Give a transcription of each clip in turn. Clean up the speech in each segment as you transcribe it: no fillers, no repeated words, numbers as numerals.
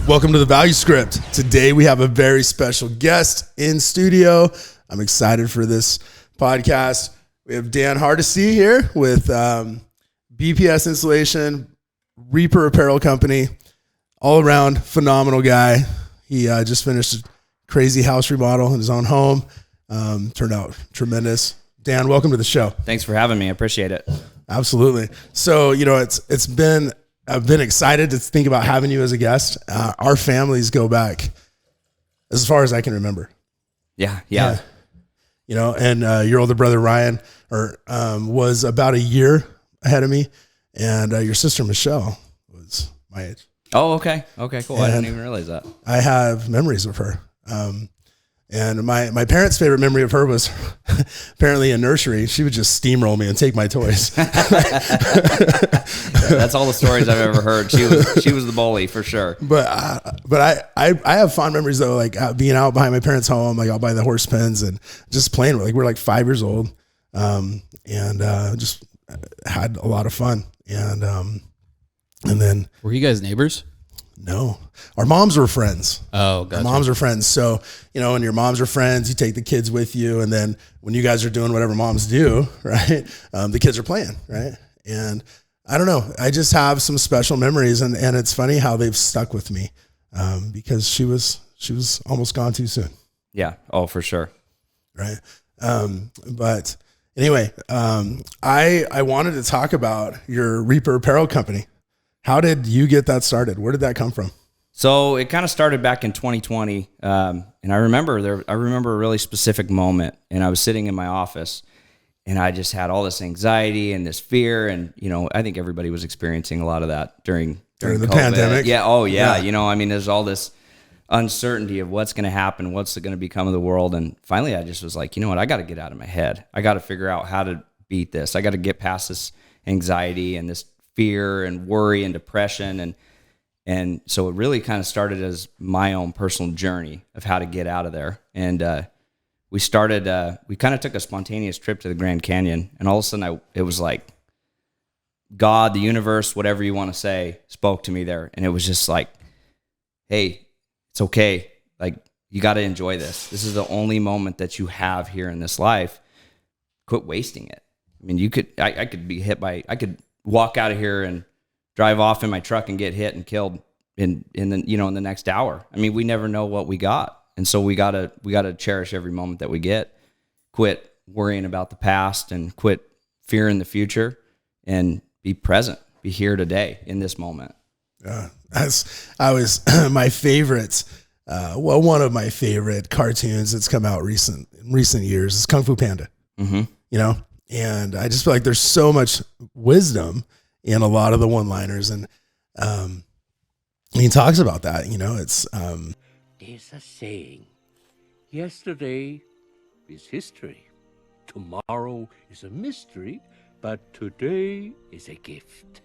Welcome to the Value Script. Today we have a very special guest in studio. I'm excited for this podcast. We have Dan Hardesty here with BPS Installation, Reaper Apparel Co. All around phenomenal guy. He just finished a crazy house remodel in his own home. Turned out tremendous. Dan, welcome to the show. Thanks for having me. I appreciate it. Absolutely. So, I've been excited to think about having you as a guest. Our families go back as far as I can remember. Yeah. And your older brother Ryan was about a year ahead of me, and your sister Michelle was my age. Oh, okay. Okay, cool. And I didn't even realize that. I have memories of her. And my parents' favorite memory of her was apparently in nursery. She would just steamroll me and take my toys. That's all the stories I've ever heard. She was the bully for sure. But I have fond memories though, like being out behind my parents' home, like out by the horse pens and just playing. Like we're like 5 years old, and just had a lot of fun. And then were you guys neighbors? No, our moms were friends. Oh, gotcha. Our moms were friends. So, when your moms are friends, you take the kids with you. And then when you guys are doing whatever moms do, right, the kids are playing, right? And I don't know. I just have some special memories. And it's funny how they've stuck with me because she was almost gone too soon. Yeah. Oh, for sure. Right. But anyway, I wanted to talk about your Reaper Apparel Company. How did you get that started? Where did that come from? So it kind of started back in 2020. And I remember a really specific moment, and I was sitting in my office and I just had all this anxiety and this fear. And, I think everybody was experiencing a lot of that during the COVID. pandemic. Yeah. Oh yeah. There's all this uncertainty of what's going to happen, what's going to become of the world. And finally I just was like, you know what? I got to get out of my head. I got to figure out how to beat this. I got to get past this anxiety and this fear and worry and depression. And so it really kind of started as my own personal journey of how to get out of there. And we kind of took a spontaneous trip to the Grand Canyon, and all of a sudden it was like God, the universe, whatever you want to say, spoke to me there. And it was just like, hey, it's okay. Like, you got to enjoy this. This is the only moment that you have here in this life. Quit wasting it. I mean, I could be hit by, I could walk out of here and drive off in my truck and get hit and killed in the next hour. I mean, we never know what we got. And so we gotta cherish every moment that we get, quit worrying about the past and quit fearing the future, and be present, be here today in this moment. My favorite, one of my favorite cartoons that's come out in recent years is Kung Fu Panda. Mm-hmm. And I just feel like there's so much wisdom in a lot of the one-liners. And he talks about that, it's... There's a saying, yesterday is history, tomorrow is a mystery, but today is a gift.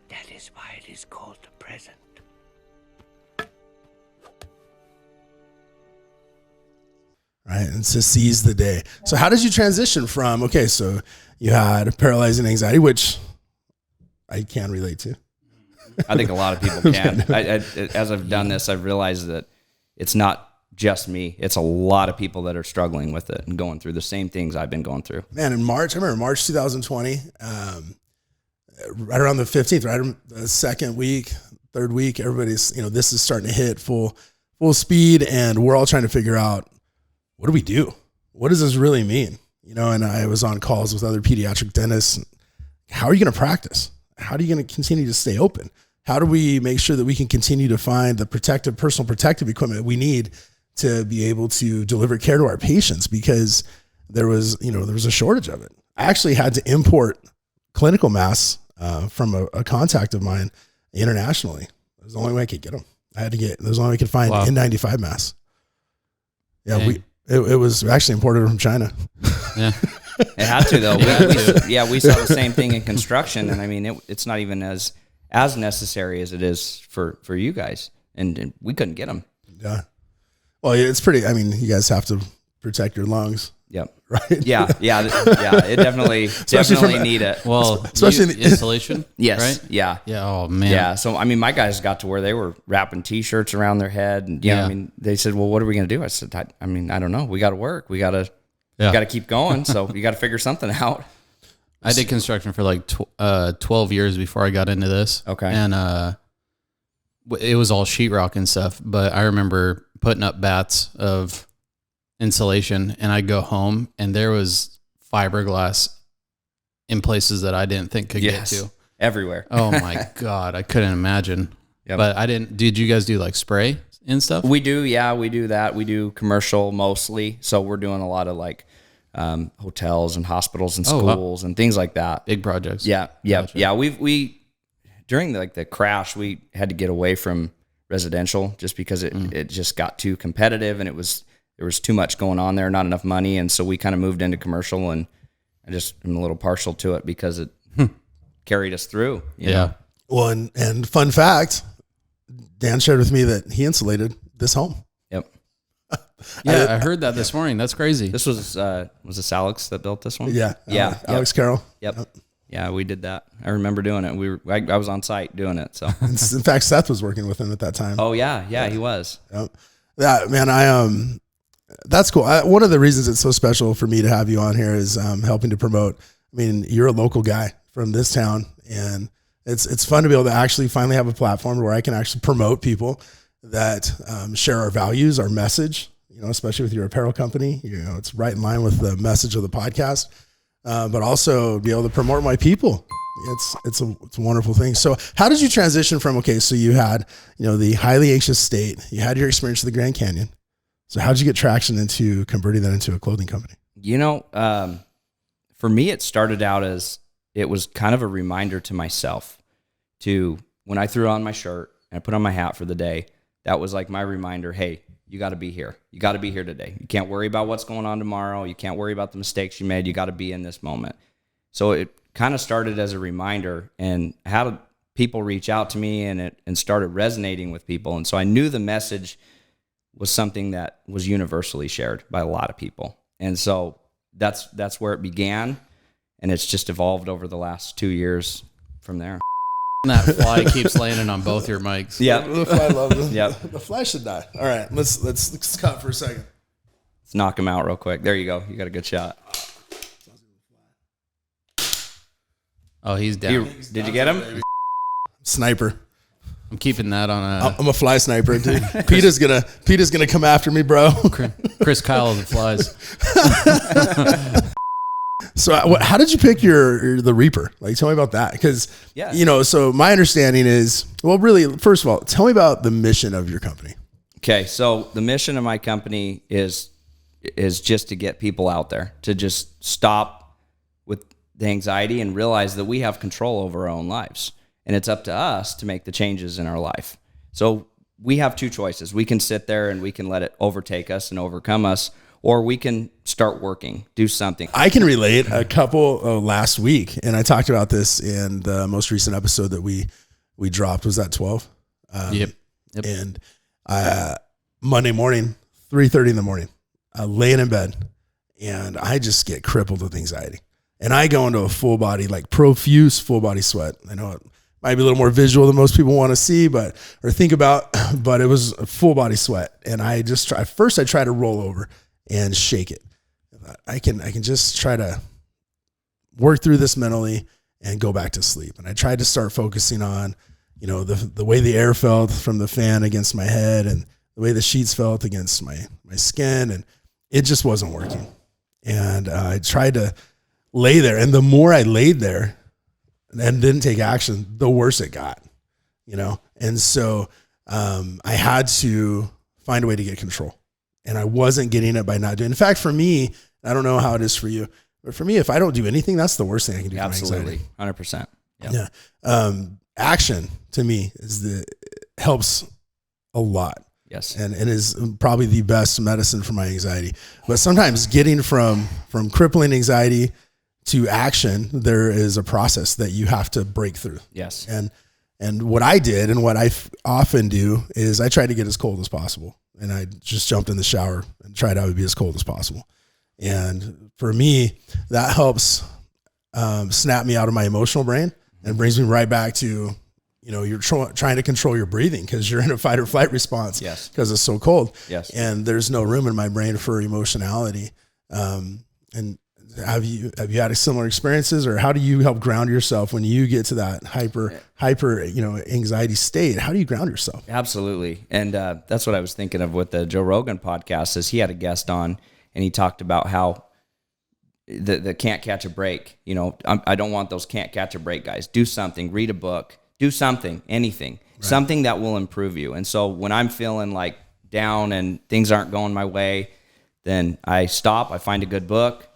That is why it is called the present. Right, and to seize the day. So how did you transition from, so you had paralyzing anxiety, which I can relate to. I think a lot of people can. As I've done this, I've realized that it's not just me. It's a lot of people that are struggling with it and going through the same things I've been going through. Man, in March, I remember March 2020, right around the 15th, right, the second week, third week, everybody's, this is starting to hit full speed, and we're all trying to figure out, what do we do? What does this really mean? And I was on calls with other pediatric dentists. How are you going to practice? How are you going to continue to stay open? How do we make sure that we can continue to find the personal protective equipment we need to be able to deliver care to our patients? Because there was a shortage of it. I actually had to import clinical masks from a contact of mine internationally. It was the only way I could get them. It was the only way I could find N95 masks. Yeah, it was actually imported from China. Yeah. It had to though. We saw the same thing in construction, and I mean, it's not even as necessary as it is for you guys, and we couldn't get them. Yeah. Well, it's pretty. I mean, you guys have to protect your lungs. Yep. right? Yeah. It definitely need it. Well, especially installation. Yes. Right. Yeah. Yeah. Oh man. Yeah. So, I mean, my guys got to where they were wrapping t-shirts around their head and, you know, I mean, they said, well, what are we going to do? I said, I mean, I don't know. We got to work. We got to keep going. So you got to figure something out. I did construction for like 12 years before I got into this. Okay. And it was all sheetrock and stuff. But I remember putting up bats of insulation, and I'd go home, and there was fiberglass in places that I didn't think could get to. Everywhere. Oh my God. I couldn't imagine. Yep. But I didn't. Did you guys do like spray and stuff? We do. Yeah, we do that. We do commercial mostly. So we're doing a lot of like hotels and hospitals and schools and things like that. Big projects. Yeah. Gotcha. Yeah. We during the crash, we had to get away from residential just because it just got too competitive, and there was too much going on there, not enough money. And so we kind of moved into commercial, and I just am a little partial to it because it carried us through. You know? Well, and fun fact, Dan shared with me that he insulated this home. Yep. Yeah, I heard that this morning. That's crazy. This was this Alex that built this one? Yeah. Yeah. Alex Carroll. Yep. Yeah, we did that. I remember doing it. I was on site doing it. So In fact, Seth was working with him at that time. oh yeah, he was. Yep. Yeah, man, that's cool. One of the reasons it's so special for me to have you on here is helping to promote. I mean, you're a local guy from this town, and it's fun to be able to actually finally have a platform where I can actually promote people that share our values, our message, you know, especially with your apparel company. You know, it's right in line with the message of the podcast, but also be able to promote my people. It's a wonderful thing. So how did you transition from, okay, so you had, you know, the highly anxious state, you had your experience with the Grand Canyon. So how did you get traction into converting that into a clothing company? You know, for me, it started out as it was kind of a reminder to myself to when I threw on my shirt and I put on my hat for the day, that was like my reminder, hey, you got to be here. You got to be here today. You can't worry about what's going on tomorrow. You can't worry about the mistakes you made. You got to be in this moment. So it kind of started as a reminder, and had people reach out to me, and it started resonating with people. And so I knew the message was something that was universally shared by a lot of people. And so that's where it began, and it's just evolved over the last 2 years from there. That fly keeps landing on both your mics. Yeah. The fly loves it. Yep. The fly should die. All right, let's cut for a second. Let's knock him out real quick. There you go. You got a good shot. Oh, he's down. Did you get him? Sniper. I'm keeping that on a I'm a fly sniper, dude. Peter's gonna come after me, bro. Chris Kyle of the flies. So how did you pick the Reaper? Like, tell me about that. Because, Yeah. you know, so my understanding is, well, really, first of all, tell me about the mission of your company. Okay, so the mission of my company is just to get people out there, to just stop with the anxiety and realize that we have control over our own lives. And it's up to us to make the changes in our life. So we have two choices. We can sit there and we can let it overtake us and overcome us, or we can start working, do something. I can relate a couple last week, and I talked about this in the most recent episode that we dropped. Was that 12? Yep. And Monday morning, 3:30 in the morning, laying in bed, and I just get crippled with anxiety. And I go into a full body, like profuse full body sweat. I know it might be a little more visual than most people want to see, or think about, but it was a full body sweat. And I just try to roll over and shake it. I can just try to work through this mentally and go back to sleep. And I tried to start focusing on, you know, the way the air felt from the fan against my head and the way the sheets felt against my skin. And it just wasn't working. And I tried to lay there. And the more I laid there and didn't take action, the worse it got, you know? And so I had to find a way to get control. And I wasn't getting it by not doing. In fact, for me, I don't know how it is for you, but for me, if I don't do anything, that's the worst thing I can do. Absolutely, for my anxiety. 100%. Yeah. Action to me helps a lot. Yes. And is probably the best medicine for my anxiety. But sometimes getting from crippling anxiety to action, there is a process that you have to break through. Yes. And what I did and what I often do is I try to get as cold as possible. And I just jumped in the shower and tried out to be as cold as possible. And for me, that helps snap me out of my emotional brain and brings me right back to, you're trying to control your breathing because you're in a fight or flight response. Yes. Because it's so cold. Yes. And there's no room in my brain for emotionality. And have you had similar experiences, or how do you help ground yourself when you get to that hyper, anxiety state? How do you ground yourself? Absolutely. And that's what I was thinking of with the Joe Rogan podcast, is he had a guest on and he talked about how the can't catch a break. I don't want those can't catch a break guys. Do something, read a book, do something, anything, something that will improve you. And so when I'm feeling like down and things aren't going my way, then I stop, I find a good book.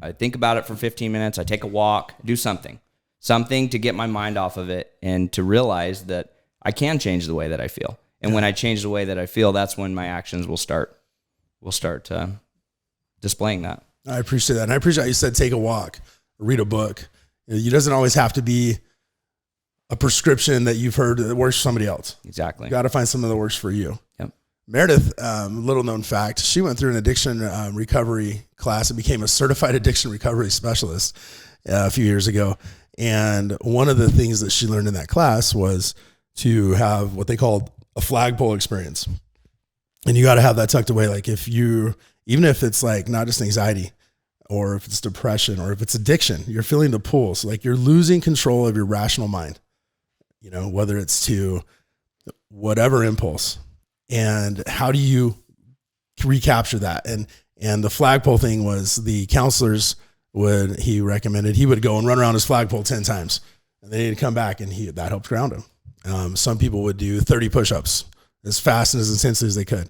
I think about it for 15 minutes. I take a walk, do something to get my mind off of it and to realize that I can change the way that I feel. And when I change the way that I feel, that's when my actions will start displaying that. I appreciate that. And I appreciate how you said take a walk, read a book. It doesn't always have to be a prescription that you've heard that works for somebody else. Exactly. You got to find something that works for you. Yep. Meredith, little known fact, she went through an addiction recovery class and became a certified addiction recovery specialist a few years ago. And one of the things that she learned in that class was to have what they called a flagpole experience. And you got to have that tucked away. Like even if it's like not just anxiety, or if it's depression, or if it's addiction, you're feeling the pull. So like you're losing control of your rational mind, whether it's to whatever impulse. And how do you recapture that? And the flagpole thing was the counselors he recommended he would go and run around his flagpole 10 times, and then he'd come back and that helped ground him. Some people would do 30 push-ups as fast and as intensely as they could.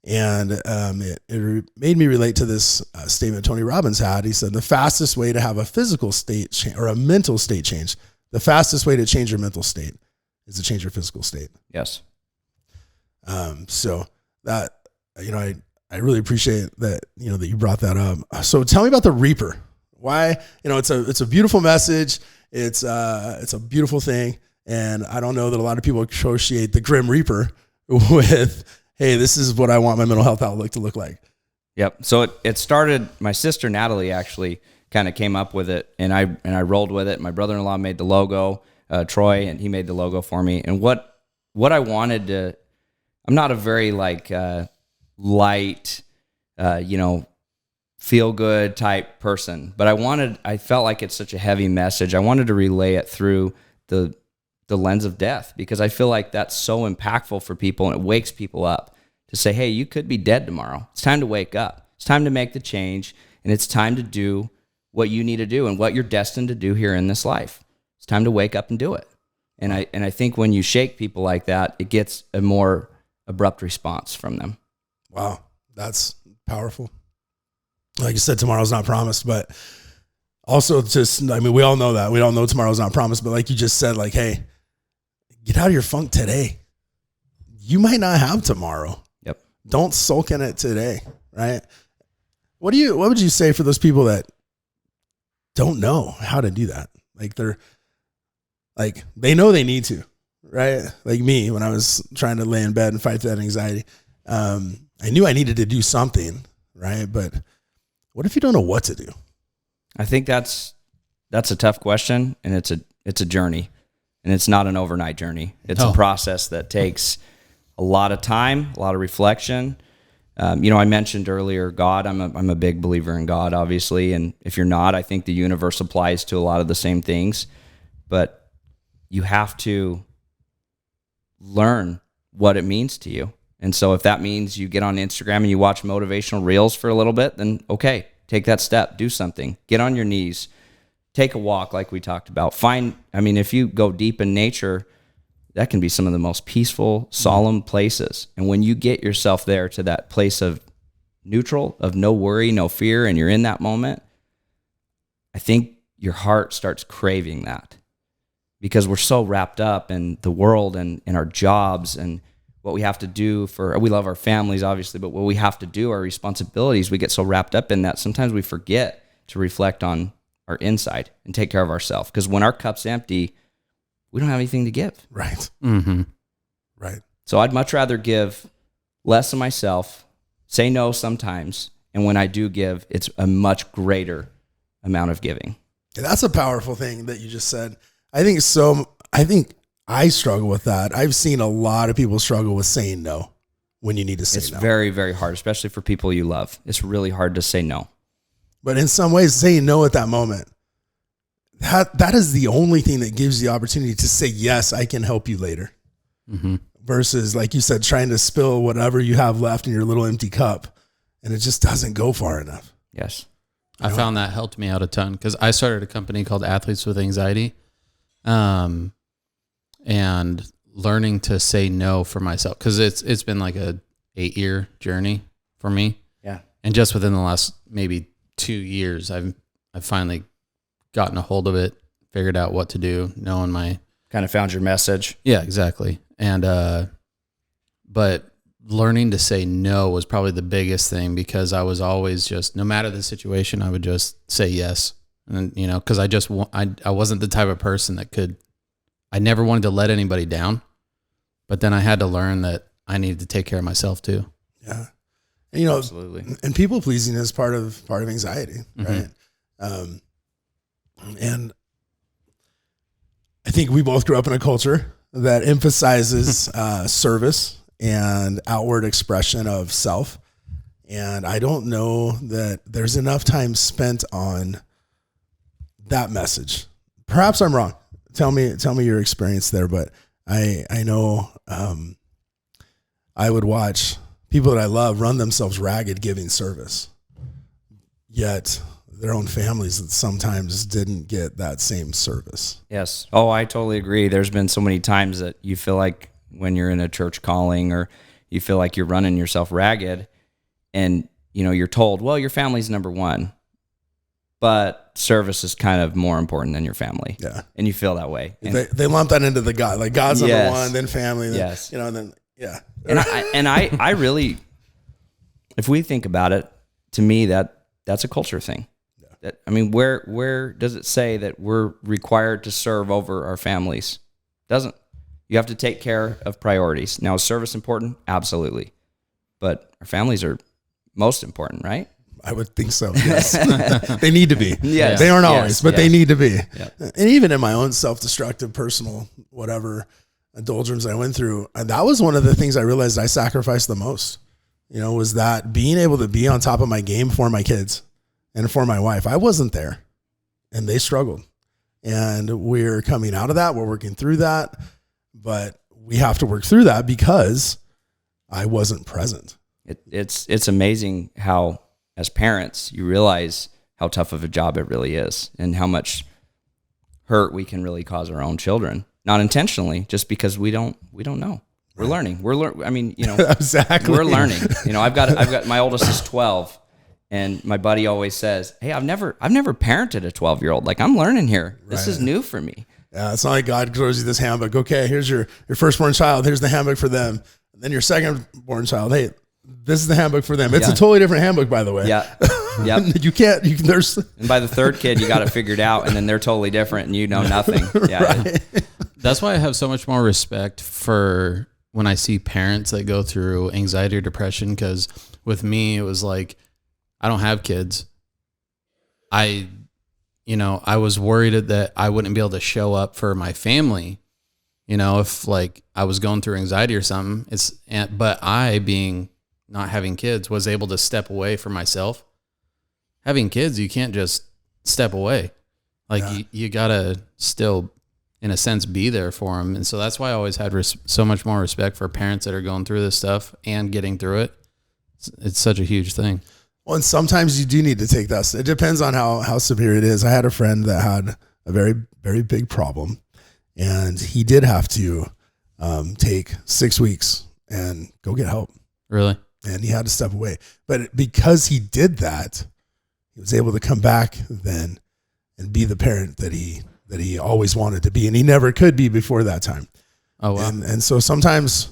And it made me relate to this statement Tony Robbins had. He said, the fastest way to have a physical state or a mental state change, the fastest way to change your mental state is to change your physical state. Yes. So that, I really appreciate that, that you brought that up. So tell me about the Reaper. Why, it's a beautiful message. It's a beautiful thing. And I don't know that a lot of people associate the Grim Reaper with, hey, this is what I want my mental health outlook to look like. Yep. So it started, my sister Natalie actually kind of came up with it, and I rolled with it. My brother-in-law made the logo, Troy, and he made the logo for me. And what I wanted to, I'm not a very light, feel good type person, but I felt like it's such a heavy message. I wanted to relay it through the lens of death, because I feel like that's so impactful for people, and it wakes people up to say, hey, you could be dead tomorrow. It's time to wake up. It's time to make the change, and it's time to do what you need to do and what you're destined to do here in this life. It's time to wake up and do it. And I think when you shake people like that, it gets a more abrupt response from them. Wow. That's powerful. Like you said, tomorrow's not promised, but also we all know that. We all know tomorrow's not promised, but like you just said, like, hey, get out of your funk today. You might not have tomorrow. Yep. Don't sulk in it today, right? What would you say for those people that don't know how to do that? They know they need to, right? Like me, when I was trying to lay in bed and fight that anxiety, I knew I needed to do something, right? But what if you don't know what to do? I think that's a tough question, and it's a journey, and it's not an overnight journey. It's a process that takes a lot of time, a lot of reflection. I mentioned earlier God. I'm a big believer in God, obviously, and if you're not, I think the universe applies to a lot of the same things, but you have to learn what it means to you. And so if that means you get on Instagram and you watch motivational reels for a little bit, then okay, take that step, do something, get on your knees, take a walk like we talked about. If you go deep in nature, that can be some of the most peaceful, solemn places. And when you get yourself there to that place of neutral, of no worry, no fear, and you're in that moment, I think your heart starts craving that, because we're so wrapped up in the world and in our jobs and what we have to do we love our families, obviously, but what we have to do, our responsibilities, we get so wrapped up in that. Sometimes we forget to reflect on our inside and take care of ourselves. Because when our cup's empty, we don't have anything to give. Right. Mm-hmm. Right. So I'd much rather give less of myself, say no sometimes, And when I do give, it's a much greater amount of giving. That's a powerful thing that you just said. I think I struggle with that. I've seen a lot of people struggle with saying no when you need to say no. It's very, very hard, especially for people you love. It's really hard to say no. But in some ways, saying no at that moment, that is the only thing that gives you the opportunity to say, yes, I can help you later. Mm-hmm. Versus, like you said, trying to spill whatever you have left in your little empty cup, and it just doesn't go far enough. Yes. I found that helped me out a ton because I started a company called Athletes with Anxiety, and learning to say no for myself, because it's been like a 8-year journey for me. Yeah. And just within the last maybe 2 years, I've finally gotten a hold of it, figured out what to do, knowing my Kind of found your message. Yeah, exactly. And but learning to say no was probably the biggest thing, because I was always just, no matter the situation, I would just say yes. And because I wasn't the type of person that I never wanted to let anybody down, but then I had to learn that I needed to take care of myself too. Yeah. And, Absolutely. And people pleasing is part of anxiety, right? And I think we both grew up in a culture that emphasizes service and outward expression of self. And I don't know that there's enough time spent on that message. Perhaps I'm wrong. Tell me your experience there. But I know I would watch people that I love run themselves ragged giving service, yet their own families that sometimes didn't get that same service. Yes. Oh, I totally agree. There's been so many times that you feel like when you're in a church calling, or you feel like you're running yourself ragged, and you're told, well, your family's number one, but service is kind of more important than your family. Yeah. And you feel that way. And They lump that into the God, like God's number Yes. one, then family, then, Yes. and then, yeah. And I really, if we think about it, to me, that's a culture thing. That, I mean, where does it say that we're required to serve over our families? Doesn't. You have to take care of priorities. Now, is service important? Absolutely. But our families are most important, right? I would think so. Yes. They need to be. Yes. They aren't always, Yes. but they Yes. need to be. Yep. And even in my own self-destructive, personal, whatever indulgence I went through, that was one of the things I realized I sacrificed the most, was that being able to be on top of my game for my kids and for my wife. I wasn't there, and they struggled, and we're coming out of that. We're working through that, but we have to work through that because I wasn't present. It's amazing how, as parents, you realize how tough of a job it really is, and how much hurt we can really cause our own children, not intentionally, just because we don't know. We're learning. I mean, Exactly. We're learning. I've got my oldest is 12, and my buddy always says, "Hey, I've never parented a 12-year-old. Like, I'm learning here. This is new for me." Yeah, it's not like God throws you this handbook. Okay, here's your firstborn child. Here's the handbook for them. And then your secondborn child. Hey, this is the handbook for them. It's a totally different handbook, by the way. Yeah. Yep. There's. And by the third kid, you got it figured out, and then they're totally different, and you know nothing. Yeah. Right. That's why I have so much more respect for when I see parents that go through anxiety or depression, because with me, it was like, I don't have kids. I was worried that I wouldn't be able to show up for my family, if like I was going through anxiety or something. But I, being not having kids, was able to step away from myself. Having kids, you can't just step away. Like you gotta still, in a sense, be there for them. And so that's why I always had so much more respect for parents that are going through this stuff and getting through it. It's such a huge thing. Well, and sometimes you do need to take that. It depends on how severe it is. I had a friend that had a very, very big problem, and he did have to take 6 weeks and go get help. Really? And he had to step away. But because he did that, he was able to come back then and be the parent that he always wanted to be, and he never could be before that time. Oh, wow. And so sometimes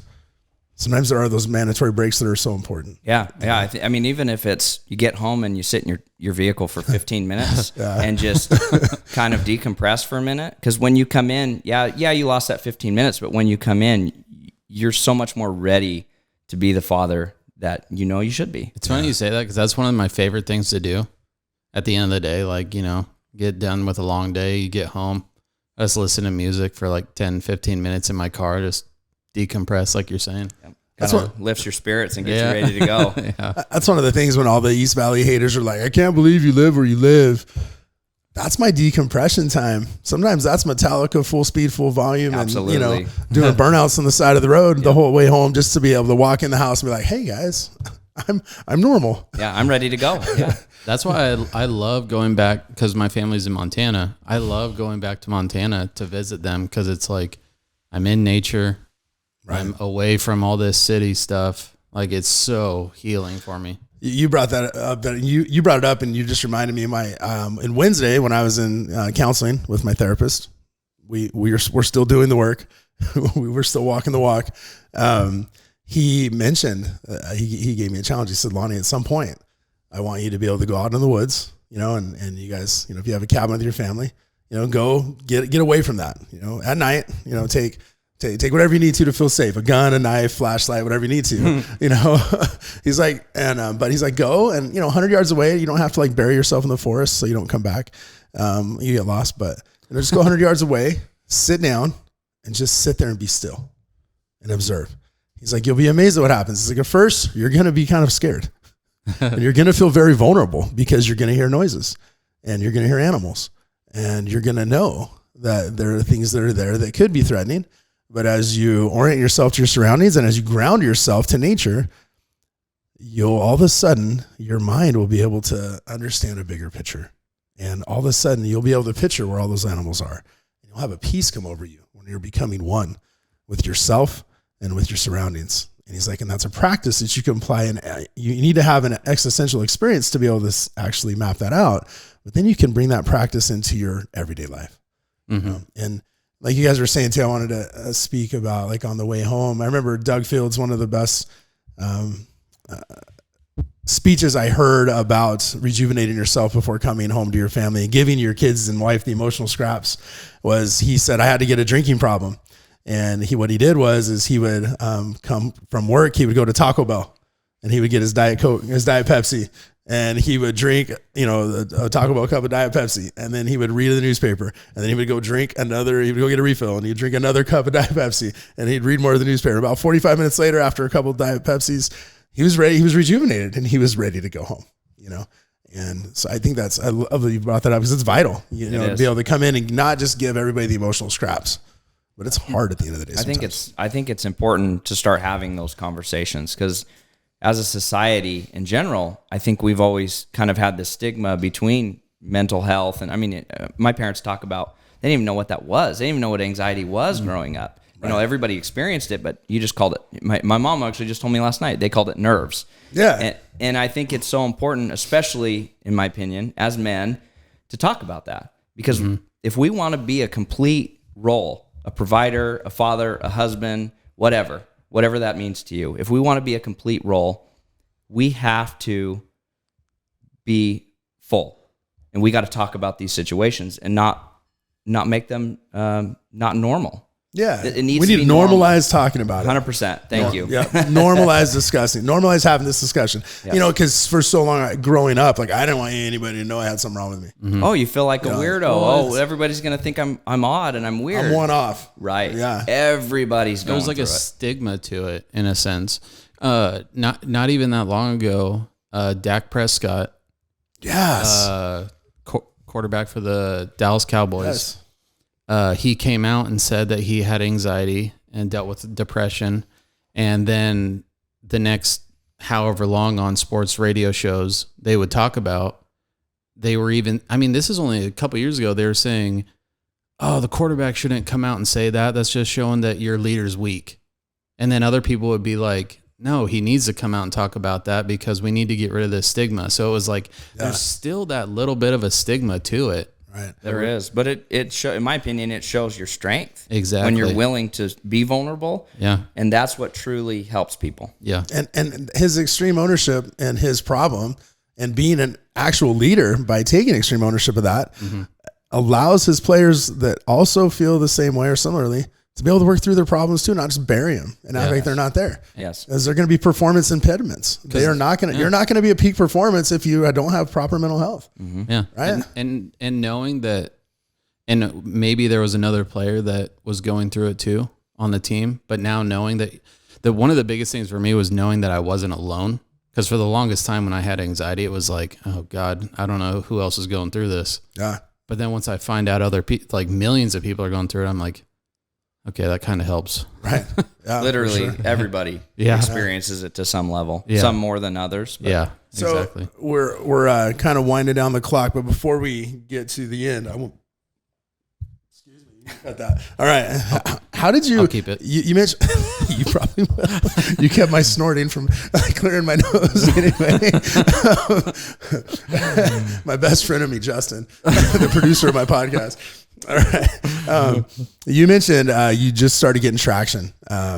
there are those mandatory breaks that are so important. Yeah. I mean, even if it's you get home and you sit in your vehicle for 15 minutes and just kind of decompress for a minute. Because when you come in, you lost that 15 minutes, but when you come in, you're so much more ready to be the father that you should be. It's funny you say that because that's one of my favorite things to do at the end of the day. Like, get done with a long day, you get home, I just listen to music for like 10, 15 minutes in my car, just decompress like you're saying. Yep. That's what lifts your spirits and gets you ready to go. That's one of the things when all the East Valley haters are like, I can't believe you live where you live. That's my decompression time. Sometimes that's Metallica, full speed, full volume. Absolutely. And, doing burnouts on the side of the road the whole way home just to be able to walk in the house and be like, hey guys, I'm normal. Yeah, I'm ready to go. Yeah. That's why I love going back, because my family's in Montana. I love going back to Montana to visit them because it's like I'm in nature. Right. I'm away from all this city stuff. Like, it's so healing for me. You brought that up. You brought it up, and you just reminded me of my in Wednesday when I was in counseling with my therapist. We're still doing the work. We were still walking the walk. He mentioned he gave me a challenge. He said, Lonnie, at some point, I want you to be able to go out in the woods, and you guys, if you have a cabin with your family, go get away from that. At night, take whatever you need to feel safe, a gun, a knife, flashlight, whatever you need to, he's like, but he's like, go and, 100 yards away, you don't have to like bury yourself in the forest so you don't come back. You get lost, but just go 100 yards away, sit down and just sit there and be still and observe. He's like, you'll be amazed at what happens. He's like, at first you're going to be kind of scared and you're going to feel very vulnerable because you're going to hear noises and you're going to hear animals and you're going to know that there are things that are there that could be threatening. But as you orient yourself to your surroundings and as you ground yourself to nature, you'll all of a sudden, your mind will be able to understand a bigger picture. And all of a sudden, you'll be able to picture where all those animals are. And you'll have a peace come over you when you're becoming one with yourself and with your surroundings. And he's like, and that's a practice that you can apply. And you need to have an existential experience to be able to actually map that out. But then you can bring that practice into your everyday life. And like you guys were saying too, I wanted to speak about like on the way home. I remember Doug Field's one of the best speeches I heard about rejuvenating yourself before coming home to your family and giving your kids and wife the emotional scraps was, he said, I had to get a drinking problem. And what he did was he would come from work, he would go to Taco Bell and he would get his Diet Coke, his Diet Pepsi, and he would drink, a Taco Bell cup of Diet Pepsi, and then he would read the newspaper, and then he would go drink he would go get a refill, and he'd drink another cup of Diet Pepsi, and he'd read more of the newspaper. About 45 minutes later, after a couple of Diet Pepsis, he was ready, he was rejuvenated, and he was ready to go home, And so I think I love that you brought that up because it's vital, to be able to come in and not just give everybody the emotional scraps, but it's hard at the end of the day. I think it's important to start having those conversations because as a society in general, I think we've always kind of had this stigma between mental health. And I mean, my parents talk about, they didn't even know what that was. They didn't even know what anxiety was growing up. Right. Everybody experienced it, but you just called it, my mom actually just told me last night, they called it nerves. Yeah. And I think it's so important, especially in my opinion, as men, to talk about that. Because if we want to be a complete role, a provider, a father, a husband, whatever that means to you. If we want to be a complete role, we have to be full. And we got to talk about these situations and not make them not normal. Yeah. It needs we to need be to normalize normal. talking about it. 100%. Thank you. Yeah. Normalize discussing. Normalize having this discussion. Yes. Because for so long growing up, like I didn't want anybody to know I had something wrong with me. Mm-hmm. Oh, you feel like a weirdo. Everybody's gonna think I'm odd and I'm weird. I'm one off. Right. Yeah. Everybody's going. There's like a stigma to it in a sense. Not even that long ago, Dak Prescott. Yes. Quarterback for the Dallas Cowboys. Yes. He came out and said that he had anxiety and dealt with depression. And then the next however long on sports radio shows, they would talk about, this is only a couple years ago, they were saying, oh, the quarterback shouldn't come out and say that. That's just showing that your leader's weak. And then other people would be like, no, he needs to come out and talk about that because we need to get rid of this stigma. So it was like, there's still that little bit of a stigma to it. Right. There is, but in my opinion, it shows your strength. Exactly. When you're willing to be vulnerable. Yeah. And that's what truly helps people. Yeah. And his extreme ownership and his problem and being an actual leader by taking extreme ownership of that allows his players that also feel the same way or similarly to be able to work through their problems too, not just bury them and act like they're not there. Yes. As they're going to be performance impediments. They are not going to, you're not going to be a peak performance if you don't have proper mental health. Mm-hmm. Yeah. Right. And knowing that, and maybe there was another player that was going through it too on the team, but now knowing that one of the biggest things for me was knowing that I wasn't alone. Because for the longest time when I had anxiety, it was like, oh God, I don't know who else is going through this. Yeah. But then once I find out other people, like millions of people are going through it, I'm like, okay, that kind of helps. Right. Yeah, Literally everybody experiences it to some level, some more than others. But. Yeah, So exactly. we're kind of winding down the clock, but before we get to the end, I won't. Excuse me, you cut that. All right. How did you? I'll keep it. You mentioned you probably will. You kept my snorting from clearing my nose anyway. My best friend of me, Justin, the producer of my podcast. All right. You mentioned you just started getting traction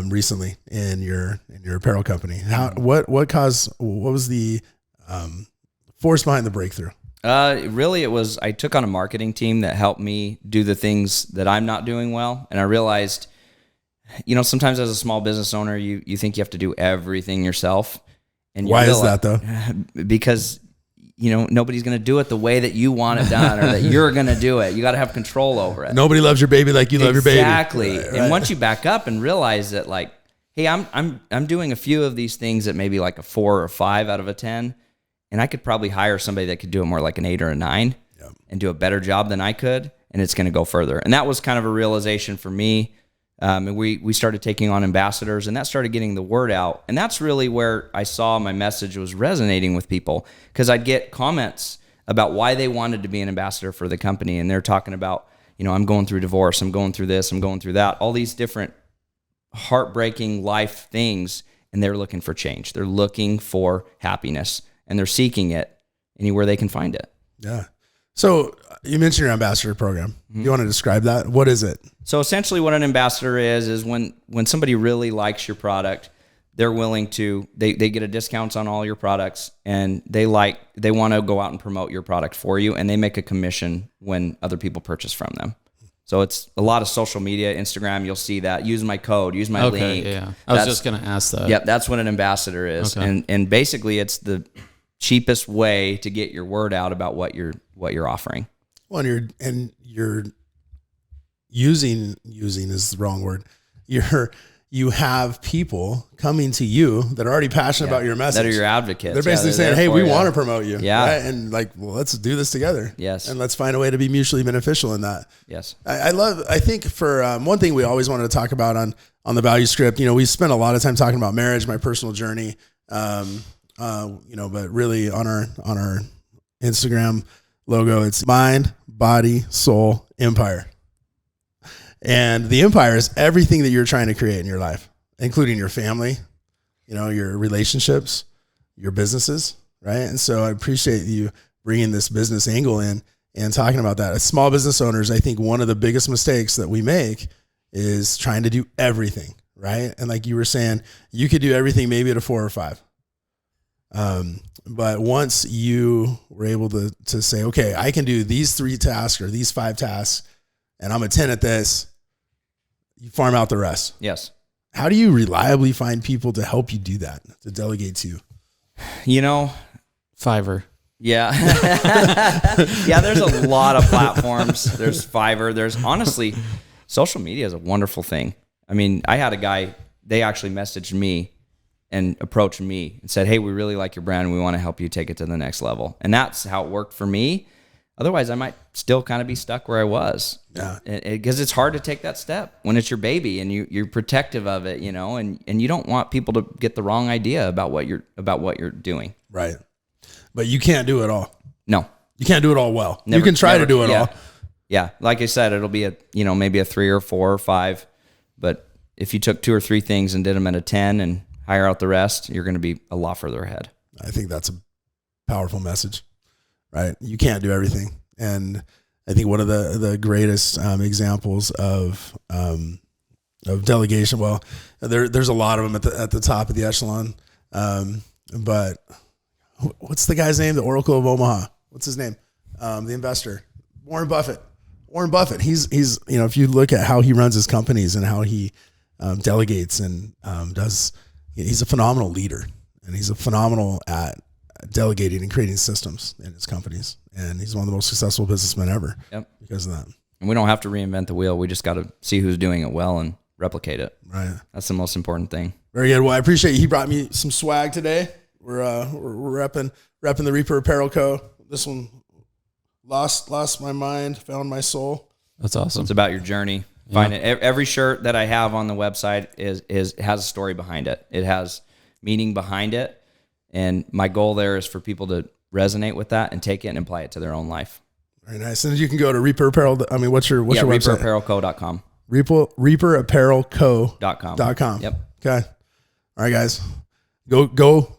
recently in your apparel company. What was the force behind the breakthrough? Really, it was I took on a marketing team that helped me do the things that I'm not doing well, and I realized, sometimes as a small business owner, you think you have to do everything yourself. And why is that though? Because nobody's going to do it the way that you want it done, or that you're going to do it. You got to have control over it. Nobody loves your baby like you love your baby. Exactly. Right. And once you back up and realize that, like, hey, I'm doing a few of these things at maybe like a 4 or 5 out of a 10, and I could probably hire somebody that could do it more like an 8 or a 9 and do a better job than I could, and it's going to go further. And that was kind of a realization for me. And we started taking on ambassadors, and that started getting the word out. And that's really where I saw my message was resonating with people, because I'd get comments about why they wanted to be an ambassador for the company. And they're talking about, I'm going through divorce, I'm going through this, I'm going through that, all these different heartbreaking life things. And they're looking for change. They're looking for happiness, and they're seeking it anywhere they can find it. Yeah. So you mentioned your ambassador program. Mm-hmm. You want to describe that? What is it? So essentially what an ambassador is when somebody really likes your product, they're willing to, they get a discounts on all your products, and they want to go out and promote your product for you, and they make a commission when other people purchase from them. So it's a lot of social media, Instagram, you'll see that. Use my code, use my link. Yeah. I was just going to ask that. Yep, that's what an ambassador is. Okay. And basically it's the cheapest way to get your word out about what you're offering. Well, and you're using is the wrong word. You have people coming to you that are already passionate about your message. That are your advocates. They're basically saying, hey, we want to promote you. Yeah. Right? And like, well, let's do this together. Yes. And let's find a way to be mutually beneficial in that. Yes. I think for one thing we always wanted to talk about on the value script, we spent a lot of time talking about marriage, my personal journey, but really on our Instagram logo, it's mind, body, soul, empire. And the empire is everything that you're trying to create in your life, including your family, your relationships, your businesses, right? And so I appreciate you bringing this business angle in and talking about that. As small business owners, I think one of the biggest mistakes that we make is trying to do everything, right? And like you were saying, you could do everything maybe at a 4 or 5. But once you were able to say, okay, I can do these 3 tasks or these 5 tasks, and I'm a 10 at this, you farm out the rest. Yes. How do you reliably find people to help you do that, to delegate to? Fiverr. Yeah. Yeah, there's a lot of platforms. There's Fiverr. There's honestly, social media is a wonderful thing. I mean, I had a guy, they actually messaged me and approached me and said, hey, we really like your brand. We want to help you take it to the next level. And that's how it worked for me. Otherwise, I might still kind of be stuck where I was. Yeah. Because it's hard to take that step when it's your baby and you're protective of it, and you don't want people to get the wrong idea about what you're doing. Right. But you can't do it all. No. You can't do it all well. Never, you can try to do it all. Yeah. Like I said, it'll be maybe a 3 or 4 or 5. But if you took 2 or 3 things and did them at a 10 and hire out the rest, you're going to be a lot further ahead. I think that's a powerful message, right? You can't do everything. And I think one of the greatest examples of delegation, well, there's a lot of them at the top of the echelon. But what's the guy's name? The Oracle of Omaha. What's his name? The investor, Warren Buffett. Warren Buffett, he's if you look at how he runs his companies and how he delegates and he's a phenomenal leader, and he's a phenomenal at delegating and creating systems in his companies. And he's one of the most successful businessmen ever because of that. And we don't have to reinvent the wheel. We just got to see who's doing it well and replicate it. Right. That's the most important thing. Very good. Well, I appreciate he brought me some swag today. We're repping the Reaper Apparel Co. This one lost my mind, found my soul. That's awesome. It's about your journey. Find it. Every shirt that I have on the website has a story behind it. It has meaning behind it. And my goal there is for people to resonate with that and take it and apply it to their own life. Very nice. And you can go to Reaper Apparel. I mean, what's your website? ReaperApparelCo.com. ReaperApparelCo.com. Yep. Okay. All right, guys. Go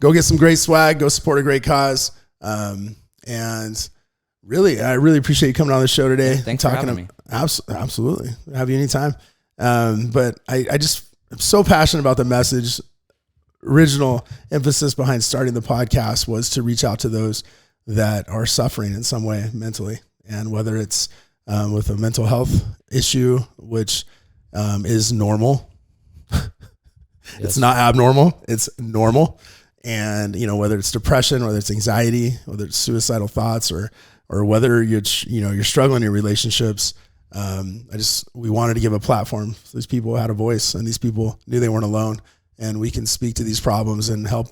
get some great swag. Go support a great cause. And really, I really appreciate you coming on the show today. Thanks for having me. Absolutely. Have you anytime. But I'm so passionate about the message. Original emphasis behind starting the podcast was to reach out to those that are suffering in some way mentally, and whether it's with a mental health issue, which is normal. It's not abnormal, it's normal. And we it's depression, whether it's anxiety, whether it's suicidal thoughts, or whether you're struggling in your relationships. We wanted to give a platform so these people had a voice, and these people knew they weren't alone. And we can speak to these problems and help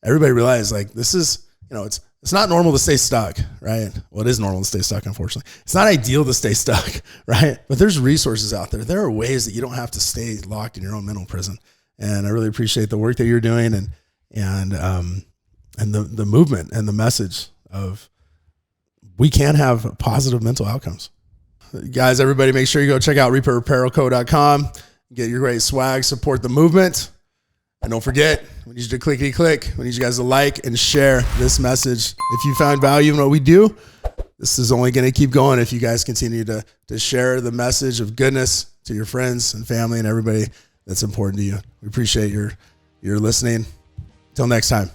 everybody realize, like, this is, it's not normal to stay stuck, right? Well, it is normal to stay stuck, unfortunately. It's not ideal to stay stuck, right? But there's resources out there. There are ways that you don't have to stay locked in your own mental prison. And I really appreciate the work that you're doing and the movement and the message of we can have positive mental outcomes. Guys, everybody, make sure you go check out ReaperApparelCo.com. Get your great swag, support the movement. And don't forget, we need you to clickety-click. We need you guys to like and share this message. If you found value in what we do, this is only going to keep going if you guys continue to share the message of goodness to your friends and family and everybody that's important to you. We appreciate your listening. Till next time.